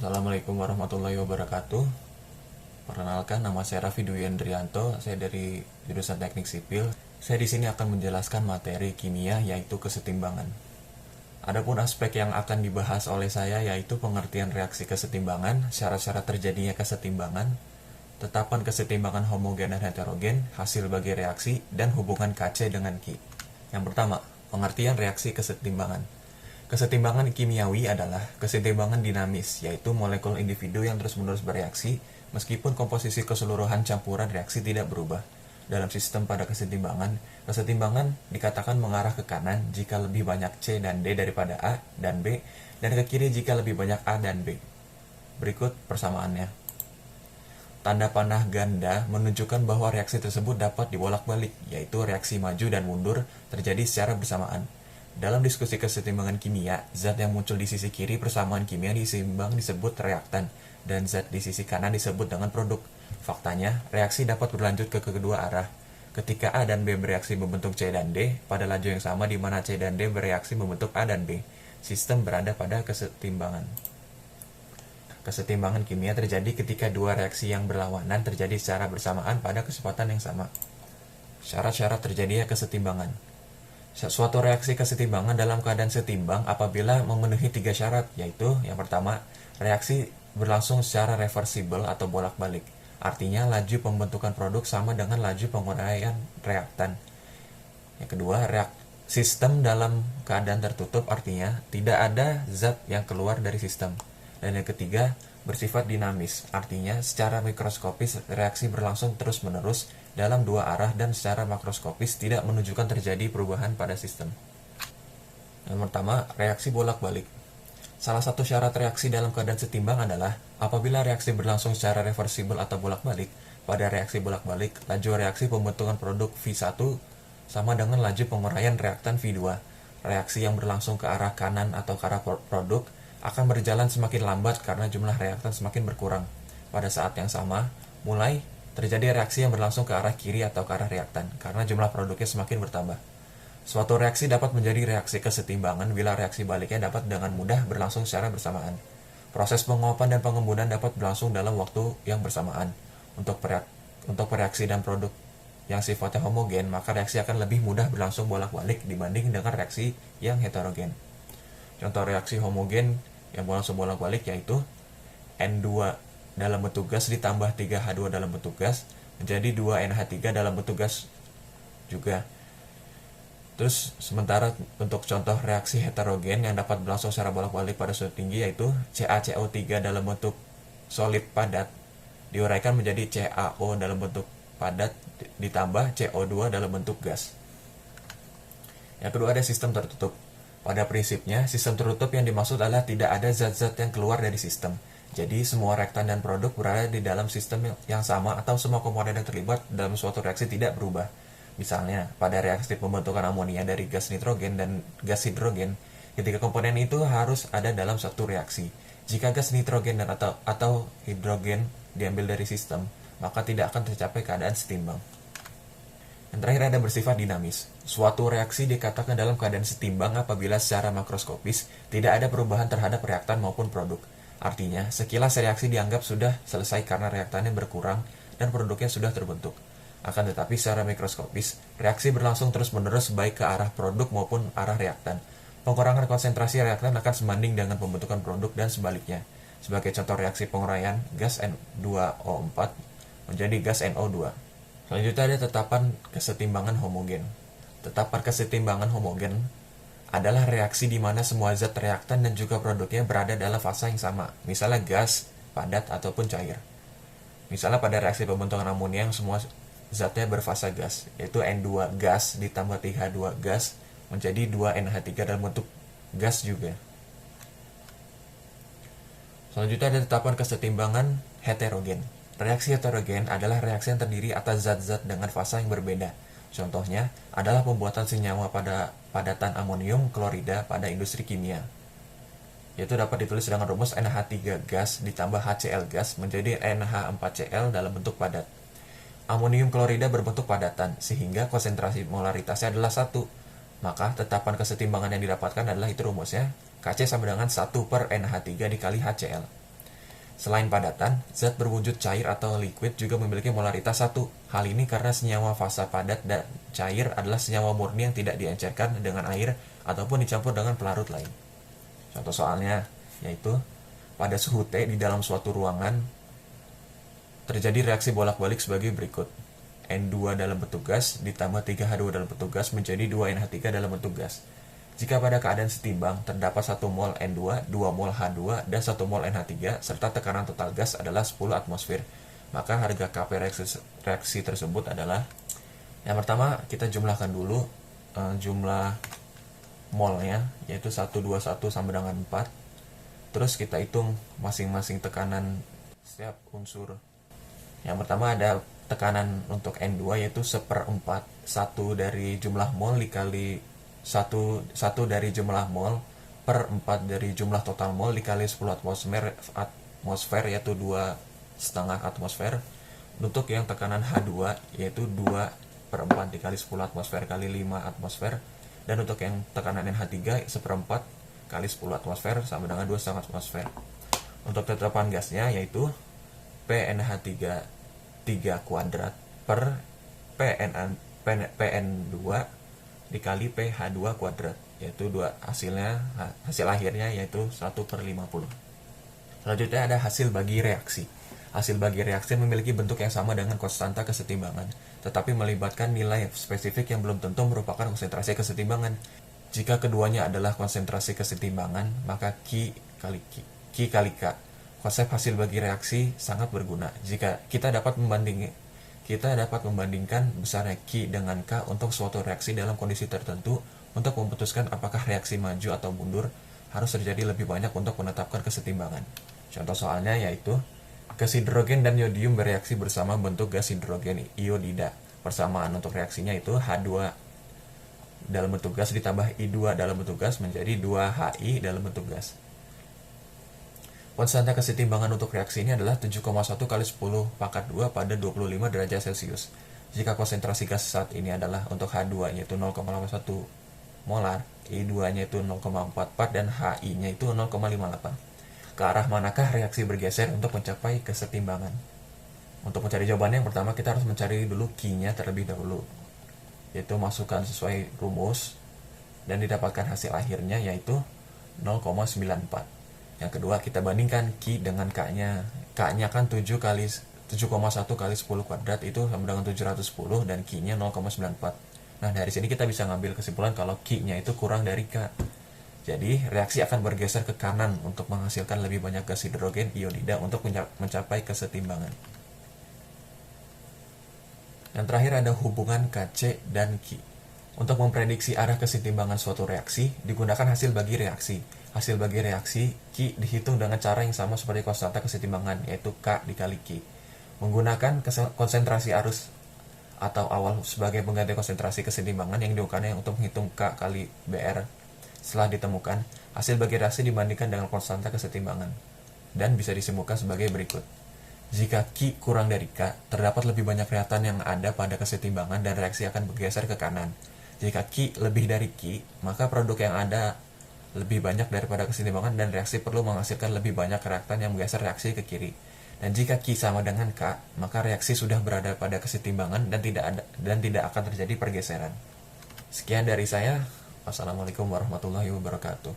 Assalamualaikum warahmatullahi wabarakatuh. Perkenalkan, nama saya Raffi Dwi Andrianto. Saya dari jurusan Teknik Sipil. Saya di sini akan menjelaskan materi kimia, yaitu kesetimbangan. Adapun aspek yang akan dibahas oleh saya yaitu pengertian reaksi kesetimbangan, syarat-syarat terjadinya kesetimbangan, tetapan kesetimbangan homogen dan heterogen, hasil bagi reaksi, dan hubungan Kc dengan Ki. Yang pertama, pengertian reaksi kesetimbangan. Kesetimbangan kimiawi adalah kesetimbangan dinamis, yaitu molekul individu yang terus-menerus bereaksi meskipun komposisi keseluruhan campuran reaksi tidak berubah. Dalam sistem pada kesetimbangan dikatakan mengarah ke kanan jika lebih banyak C dan D daripada A dan B, dan ke kiri jika lebih banyak A dan B. Berikut persamaannya. Tanda panah ganda menunjukkan bahwa reaksi tersebut dapat dibolak-balik, yaitu reaksi maju dan mundur terjadi secara bersamaan. Dalam diskusi kesetimbangan kimia, zat yang muncul di sisi kiri persamaan kimia diseimbang disebut reaktan, dan zat di sisi kanan disebut dengan produk. Faktanya, reaksi dapat berlanjut ke kedua arah. Ketika A dan B bereaksi membentuk C dan D, pada laju yang sama di mana C dan D bereaksi membentuk A dan B, sistem berada pada kesetimbangan. Kesetimbangan kimia terjadi ketika dua reaksi yang berlawanan terjadi secara bersamaan pada kecepatan yang sama. Syarat-syarat terjadinya kesetimbangan. Suatu reaksi kesetimbangan dalam keadaan setimbang apabila memenuhi 3 syarat, yaitu yang pertama, reaksi berlangsung secara reversibel atau bolak-balik. Artinya laju pembentukan produk sama dengan laju penguraian reaktan. Yang kedua, sistem dalam keadaan tertutup, artinya tidak ada zat yang keluar dari sistem. Dan yang ketiga, bersifat dinamis, artinya secara mikroskopis reaksi berlangsung terus-menerus dalam dua arah dan secara makroskopis tidak menunjukkan terjadi perubahan pada sistem. Yang pertama, reaksi bolak-balik. Salah satu syarat reaksi dalam keadaan setimbang adalah apabila reaksi berlangsung secara reversibel atau bolak-balik. Pada reaksi bolak-balik, laju reaksi pembentukan produk V1 sama dengan laju penguraian reaktan V2. Reaksi yang berlangsung ke arah kanan atau ke arah produk akan berjalan semakin lambat karena jumlah reaktan semakin berkurang. Pada saat yang sama, mulai terjadi reaksi yang berlangsung ke arah kiri atau ke arah reaktan karena jumlah produknya semakin bertambah. Suatu reaksi dapat menjadi reaksi kesetimbangan bila reaksi baliknya dapat dengan mudah berlangsung secara bersamaan. Proses penguapan dan pengembunan dapat berlangsung dalam waktu yang bersamaan. Untuk reaksi dan produk yang sifatnya homogen, maka reaksi akan lebih mudah berlangsung bolak-balik dibanding dengan reaksi yang heterogen. Contoh reaksi homogen yang berlangsung bolak-balik yaitu N2 dalam bentuk gas ditambah 3H2 dalam bentuk gas menjadi 2NH3 dalam bentuk gas juga. Terus sementara untuk contoh reaksi heterogen yang dapat berlangsung secara bolak-balik pada suhu tinggi yaitu CaCO3 dalam bentuk solid padat diuraikan menjadi CaO dalam bentuk padat ditambah CO2 dalam bentuk gas. Yang kedua ada sistem tertutup. Pada prinsipnya, sistem tertutup yang dimaksud adalah tidak ada zat-zat yang keluar dari sistem. Jadi, semua reaktan dan produk berada di dalam sistem yang sama atau semua komponen yang terlibat dalam suatu reaksi tidak berubah. Misalnya, pada reaksi pembentukan amonia dari gas nitrogen dan gas hidrogen, ketiga komponen itu harus ada dalam satu reaksi. Jika gas nitrogen dan atau hidrogen diambil dari sistem, maka tidak akan tercapai keadaan setimbang. Yang terakhir ada bersifat dinamis. Suatu reaksi dikatakan dalam keadaan setimbang apabila secara makroskopis tidak ada perubahan terhadap reaktan maupun produk. Artinya, sekilas reaksi dianggap sudah selesai karena reaktannya berkurang dan produknya sudah terbentuk. Akan tetapi secara mikroskopis, reaksi berlangsung terus-menerus baik ke arah produk maupun arah reaktan. Pengurangan konsentrasi reaktan akan sebanding dengan pembentukan produk dan sebaliknya. Sebagai contoh reaksi penguraian, gas N2O4 menjadi gas NO2. Selanjutnya ada tetapan kesetimbangan homogen. Tetapan kesetimbangan homogen adalah reaksi di mana semua zat reaktan dan juga produknya berada dalam fasa yang sama, misalnya gas, padat, ataupun cair. Misalnya pada reaksi pembentukan amonia yang semua zatnya berfasa gas, yaitu N2 gas ditambah 3H2 gas menjadi 2NH3 dalam bentuk gas juga. Selanjutnya ada tetapan kesetimbangan heterogen. Reaksi heterogen adalah reaksi yang terdiri atas zat-zat dengan fasa yang berbeda. Contohnya adalah pembuatan senyawa pada padatan amonium klorida pada industri kimia. Yaitu dapat ditulis dengan rumus NH3 gas ditambah HCl gas menjadi NH4Cl dalam bentuk padat. Amonium klorida berbentuk padatan sehingga konsentrasi molaritasnya adalah 1. Maka tetapan kesetimbangan yang didapatkan adalah itu rumusnya Kc sama dengan 1 per NH3 dikali HCl. Selain padatan, zat berwujud cair atau liquid juga memiliki molaritas 1. Hal ini karena senyawa fasa padat dan cair adalah senyawa murni yang tidak diencerkan dengan air ataupun dicampur dengan pelarut lain. Contoh soalnya yaitu pada suhu T di dalam suatu ruangan terjadi reaksi bolak-balik sebagai berikut. N2 dalam bentuk gas ditambah 3H2 dalam bentuk gas menjadi 2NH3 dalam bentuk gas. Jika pada keadaan setimbang terdapat 1 mol N2, 2 mol H2, dan 1 mol NH3, serta tekanan total gas adalah 10 atmosfer, maka harga Kp reaksi tersebut adalah, yang pertama kita jumlahkan dulu jumlah molnya, yaitu 121 sama dengan 4. Terus kita hitung masing-masing tekanan setiap unsur. Yang pertama ada tekanan untuk N2 yaitu 1/4, 1 dari jumlah mol dikali 1 dari jumlah mol per 4 dari jumlah total mol dikali 10 atmosfer yaitu 2,5 atmosfer. Untuk yang tekanan H2 yaitu 2/4 dikali 10 atmosfer kali 5 atmosfer. Dan untuk yang tekanan NH3 1/4 kali 10 atmosfer sama dengan 2,5 atmosfer. Untuk tetapan gasnya yaitu PNH3 3 kuadrat per PN2 dikali PH2 kuadrat, yaitu hasil akhirnya yaitu 1/50. Selanjutnya ada hasil bagi reaksi. Hasil bagi reaksi memiliki bentuk yang sama dengan konstanta kesetimbangan, tetapi melibatkan nilai spesifik yang belum tentu merupakan konsentrasi kesetimbangan. Jika keduanya adalah konsentrasi kesetimbangan, maka Q kali K. Konsep hasil bagi reaksi sangat berguna jika kita dapat membandingkan besarnya Q dengan K untuk suatu reaksi dalam kondisi tertentu untuk memutuskan apakah reaksi maju atau mundur harus terjadi lebih banyak untuk menetapkan kesetimbangan. Contoh soalnya yaitu gas hidrogen dan yodium bereaksi bersama bentuk gas hidrogen iodida. Persamaan untuk reaksinya itu H2 dalam bentuk gas ditambah I2 dalam bentuk gas menjadi 2HI dalam bentuk gas. Konstanta kesetimbangan untuk reaksi ini adalah 7,1 kali 10 pangkat 2 pada 25 derajat Celcius. Jika konsentrasi gas saat ini adalah untuk H2 yaitu 0,81 molar, I2-nya itu 0,44 dan HI-nya itu 0,58. Ke arah manakah reaksi bergeser untuk mencapai kesetimbangan? Untuk mencari jawabannya, yang pertama kita harus mencari dulu Q-nya terlebih dahulu, yaitu masukkan sesuai rumus dan didapatkan hasil akhirnya yaitu 0,94. Yang kedua kita bandingkan Q dengan K-nya. K-nya kan 7,1 kali 10 kuadrat itu sama dengan 710 dan Q-nya 0,94. Nah dari sini kita bisa ngambil kesimpulan kalau Q-nya itu kurang dari K. Jadi reaksi akan bergeser ke kanan untuk menghasilkan lebih banyak gas hidrogen iodida untuk mencapai kesetimbangan. Yang terakhir ada hubungan Kc dan Q. Untuk memprediksi arah kesetimbangan suatu reaksi, digunakan hasil bagi reaksi. Hasil bagi reaksi Q dihitung dengan cara yang sama seperti konstanta kesetimbangan, yaitu K dikali Q. Menggunakan konsentrasi arus atau awal sebagai pengganti konsentrasi kesetimbangan yang digunakan untuk menghitung K kali BR. Setelah ditemukan, hasil bagi reaksi dibandingkan dengan konstanta kesetimbangan dan bisa disimpulkan sebagai berikut. Jika Q kurang dari K, terdapat lebih banyak reaktan yang ada pada kesetimbangan dan reaksi akan bergeser ke kanan. Jika Q lebih dari Q, maka produk yang ada lebih banyak daripada kesetimbangan dan reaksi perlu menghasilkan lebih banyak reaktan yang bergeser reaksi ke kiri. Dan jika Q sama dengan K, maka reaksi sudah berada pada kesetimbangan dan tidak akan terjadi pergeseran. Sekian dari saya. Wassalamualaikum warahmatullahi wabarakatuh.